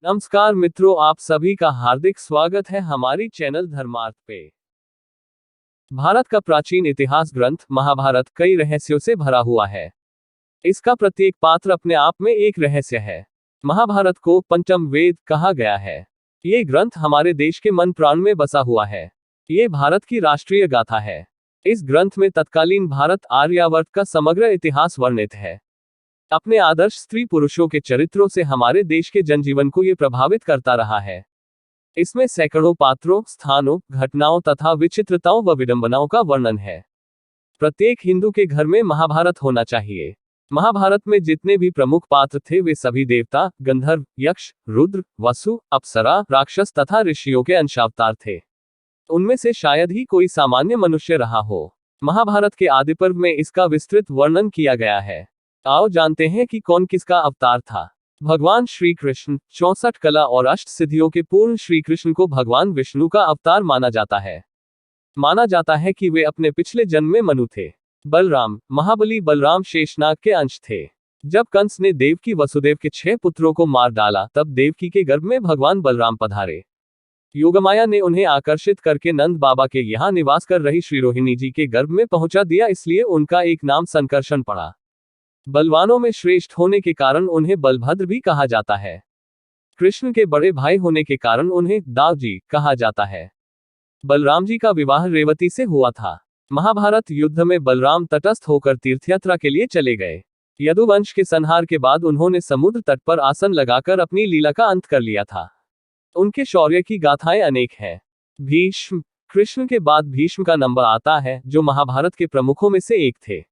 नमस्कार मित्रों, आप सभी का हार्दिक स्वागत है हमारी चैनल धर्मार्थ पे। भारत का प्राचीन इतिहास ग्रंथ महाभारत कई रहस्यों से भरा हुआ है। इसका प्रत्येक पात्र अपने आप में एक रहस्य है। महाभारत को पंचम वेद कहा गया है। ये ग्रंथ हमारे देश के मन प्राण में बसा हुआ है। ये भारत की राष्ट्रीय गाथा है। इस ग्रंथ में तत्कालीन भारत आर्यावर्त का समग्र इतिहास वर्णित है। अपने आदर्श स्त्री पुरुषों के चरित्रों से हमारे देश के जनजीवन को ये प्रभावित करता रहा है। इसमें सैकड़ों पात्रों, स्थानों, घटनाओं तथा विचित्रताओं व विडंबनाओं का वर्णन है। प्रत्येक हिंदू के घर में महाभारत होना चाहिए। महाभारत में जितने भी प्रमुख पात्र थे वे सभी देवता, गंधर्व, यक्ष, रुद्र, वसु, अप्सरा, राक्षस तथा ऋषियों के अंशावतार थे। उनमें से शायद ही कोई सामान्य मनुष्य रहा हो। महाभारत के आदि पर्व में इसका विस्तृत वर्णन किया गया है। आओ जानते हैं कि कौन किसका अवतार था। भगवान श्री कृष्ण 64 कला और अष्ट सिद्धियों के पूर्ण श्री कृष्ण को भगवान विष्णु का अवतार माना जाता है। माना जाता है कि वे अपने पिछले जन्म में मनु थे। बलराम, महाबली बलराम शेषनाग के अंश थे। जब कंस ने देवकी वसुदेव के 6 पुत्रों को मार डाला तब देवकी के गर्भ में भगवान बलराम पधारे। योगमाया ने उन्हें आकर्षित करके नंद बाबा के यहाँ निवास कर रही श्री रोहिणी जी के गर्भ में पहुंचा दिया, इसलिए उनका एक नाम संकर्षण पड़ा। बलवानों में श्रेष्ठ होने के कारण उन्हें बलभद्र भी कहा जाता है। कृष्ण के बड़े भाई होने के कारण उन्हें दावजी कहा जाता है। बलराम जी का विवाह रेवती से हुआ था। महाभारत युद्ध में बलराम तटस्थ होकर तीर्थयात्रा के लिए चले गए। यदुवंश के संहार के बाद उन्होंने समुद्र तट पर आसन लगाकर अपनी लीला का अंत कर लिया था। उनके शौर्य की गाथाएं अनेक हैं। भीष्म, कृष्ण के बाद भीष्म का नंबर आता है, जो महाभारत के प्रमुखों में से एक थे।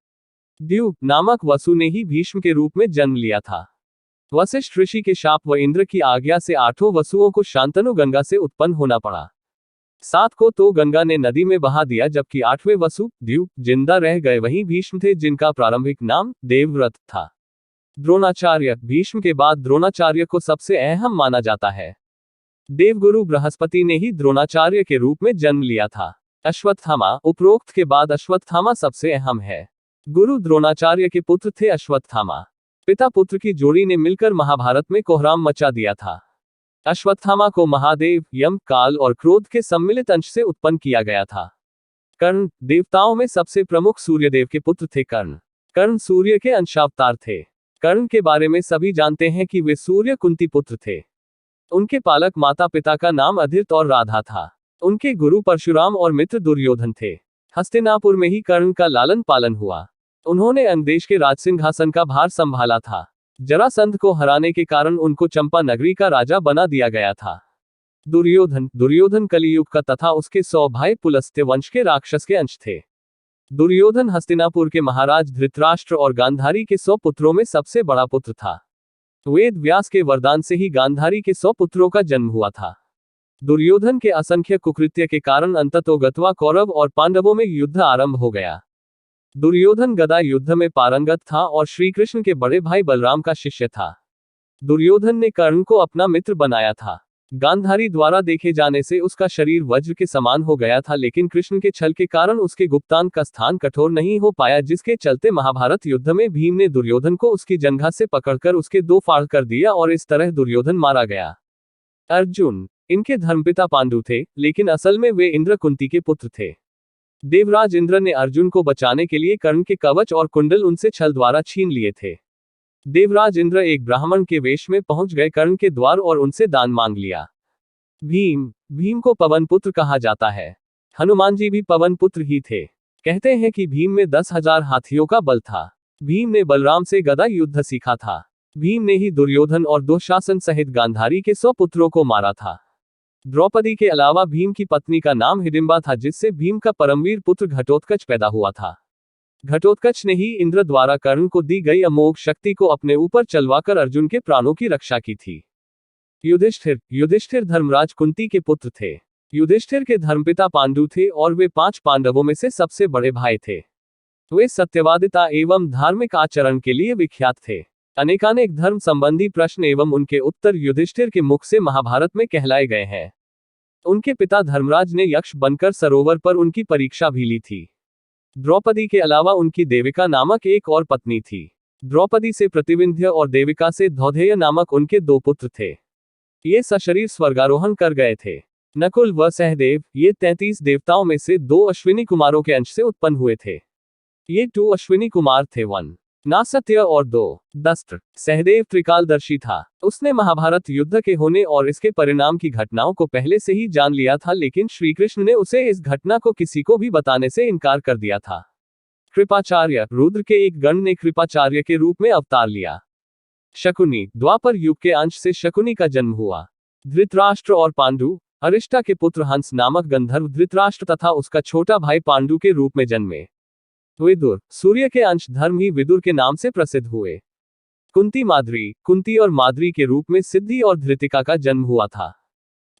द्यू नामक वसु ने ही भीष्म के रूप में जन्म लिया था। वशिष्ठ ऋषि के शाप व इंद्र की आज्ञा से 8 वसुओं को शांतनु गंगा से उत्पन्न होना पड़ा। 7 को तो गंगा ने नदी में बहा दिया, जबकि 8वें वसु द्यू जिंदा रह गए। वहीं भीष्म थे, जिनका प्रारंभिक नाम देवव्रत था। द्रोणाचार्य, भीष्म के बाद द्रोणाचार्य को सबसे अहम माना जाता है। देवगुरु बृहस्पति ने ही द्रोणाचार्य के रूप में जन्म लिया था। अश्वत्थामा, उपरोक्त के बाद अश्वत्थामा सबसे अहम है। गुरु द्रोणाचार्य के पुत्र थे अश्वत्थामा। पिता पुत्र की जोड़ी ने मिलकर महाभारत में कोहराम मचा दिया था। अश्वत्थामा को महादेव, यम, काल और क्रोध के सम्मिलित अंश से उत्पन्न किया गया था। कर्ण, देवताओं में सबसे प्रमुख सूर्यदेव के पुत्र थे कर्ण। कर्ण सूर्य के अंशावतार थे। कर्ण के बारे में सभी जानते हैं कि वे सूर्य कुंती पुत्र थे। उनके पालक माता पिता का नाम अधिरथ और राधा था। उनके गुरु परशुराम और मित्र दुर्योधन थे। हस्तिनापुर में ही कर्ण का लालन पालन हुआ। उन्होंने अंगदेश के राजसिंहासन का भार संभाला था। जरासंध को हराने के कारण उनको चंपा नगरी का राजा बना दिया गया था। दुर्योधन कलियुग का तथा उसके 100 भाई पुलस्त्य वंश के राक्षस के अंश थे। दुर्योधन हस्तिनापुर के महाराज धृतराष्ट्र और गांधारी के 100 पुत्रों में सबसे बड़ा पुत्र था। वेद व्यास के वरदान से ही गांधारी के 100 पुत्रों का जन्म हुआ था। दुर्योधन के असंख्य कुकृत्य के कारण अंततोगत्वा कौरव और पांडवों में युद्ध आरंभ हो गया। दुर्योधन गदा युद्ध में पारंगत था और श्री कृष्ण के बड़े भाई बलराम का शिष्य था। दुर्योधन ने कर्ण को अपना मित्र बनाया था। गांधारी द्वारा देखे जाने से उसका शरीर वज्र के समान हो गया था, लेकिन कृष्ण के छल के कारण उसके गुप्तांग का स्थान कठोर नहीं हो पाया, जिसके चलते महाभारत युद्ध में भीम ने दुर्योधन को उसकी जंघा से पकड़कर उसके 2 फाड़ कर दिया और इस तरह दुर्योधन मारा गया। अर्जुन, इनके धर्मपिता पांडु थे, लेकिन असल में वे इंद्र कुंती के पुत्र थे। देवराज इंद्र ने अर्जुन को बचाने के लिए कर्ण के कवच और कुंडल उनसे छल द्वारा छीन लिए थे। देवराज इंद्र एक ब्राह्मण के वेश में पहुंच गए कर्ण के द्वार और उनसे दान मांग लिया। भीम को पवन पुत्र कहा जाता है। हनुमान जी भी पवन पुत्र ही थे। कहते हैं कि भीम में 10,000 हाथियों का बल था। भीम ने बलराम से गदा युद्ध सीखा था। भीम ने ही दुर्योधन और दुःशासन सहित गांधारी के 100 पुत्रों को मारा था। द्रौपदी के अलावा भीम की पत्नी का नाम हिडिंबा था, जिससे भीम का परमवीर पुत्र घटोत्कच पैदा हुआ था। घटोत्कच ने ही इंद्र द्वारा कर्ण को दी गई अमोघ शक्ति को अपने ऊपर चलवाकर अर्जुन के प्राणों की रक्षा की थी। युधिष्ठिर धर्मराज कुंती के पुत्र थे। युधिष्ठिर के धर्मपिता पांडु थे और वे 5 पांडवों में से सबसे बड़े भाई थे। वे सत्यवादिता एवं धार्मिक आचरण के लिए विख्यात थे। अनेकानेक धर्म संबंधी प्रश्न एवं उनके उत्तर युधिष्ठिर के मुख से महाभारत में कहलाए गए हैं। उनके पिता धर्मराज ने यक्ष बनकर सरोवर पर उनकी परीक्षा भी ली थी। द्रौपदी के अलावा उनकी देविका नामक एक और पत्नी थी। द्रौपदी से प्रतिविंध्य और देविका से धौधेय नामक उनके 2 पुत्र थे। ये सशरीर स्वर्गारोहण कर गए थे। नकुल व सहदेव, ये 33 देवताओं में से 2 अश्विनी कुमारों के अंश से उत्पन्न हुए थे। ये 2 अश्विनी कुमार थे 1 नासत्य और 2 दस्त्र। सहदेव त्रिकालदर्शी था। उसने महाभारत युद्ध के होने और इसके परिणाम की घटनाओं को पहले से ही जान लिया था, लेकिन श्रीकृष्ण ने उसे इस घटना को किसी को भी बताने से इनकार कर दिया था। कृपाचार्य, रुद्र के एक गण ने कृपाचार्य के रूप में अवतार लिया। शकुनी, द्वापर युग के अंश से शकुनी का जन्म हुआ। धृतराष्ट्र और पांडु, अरिष्टा के पुत्र हंस नामक गंधर्व धृतराष्ट्र तथा उसका छोटा भाई पांडु के रूप में जन्मे। विदुर, सूर्य के अंश धर्म ही विदुर के नाम से प्रसिद्ध हुए। कुंती माद्री, कुंती और माद्री के रूप में सिद्धि और धृतिका का जन्म हुआ था।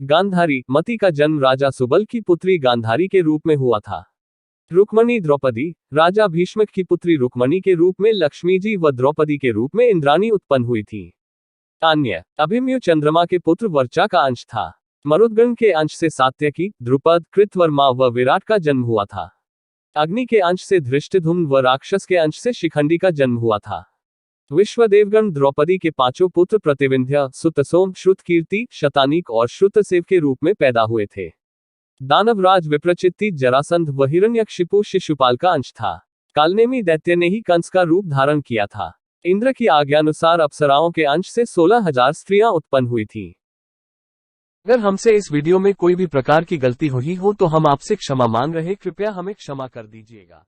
गांधारी, मति का जन्म राजा सुबल की पुत्री गांधारी के रूप में हुआ था। रुक्मणी द्रौपदी, राजा भीष्मक की पुत्री रुक्मणी के रूप में लक्ष्मी जी व द्रौपदी के रूप में इंद्राणी उत्पन्न हुई थी। अन्य, अभिमन्यु चंद्रमा के पुत्र वर्चा का अंश था। मरुदगण के अंश से सात्यकी, द्रुपद, कृतवर्मा व विराट का जन्म हुआ था। अग्नि के अंश से धृष्टद्युम्न व राक्षस के अंश से शिखंडी का जन्म हुआ था। विश्वदेवगण द्रौपदी के 5 पुत्र प्रतिविंध्य, सुतसोम, श्रुतकीर्ति, शतानीक और श्रुतसेव के रूप में पैदा हुए थे। दानवराज विप्रचित्ति, जरासंध व हिरण्यकशिपु शिशुपाल का अंश था। कालनेमी दैत्य ने ही कंस का रूप धारण किया था। इंद्र की आज्ञानुसार अप्सराओं के अंश से 16,000 स्त्रियां उत्पन्न हुई थीं। अगर हमसे इस वीडियो में कोई भी प्रकार की गलती हुई हो तो हम आपसे क्षमा मांग रहे, कृपया हमें क्षमा कर दीजिएगा।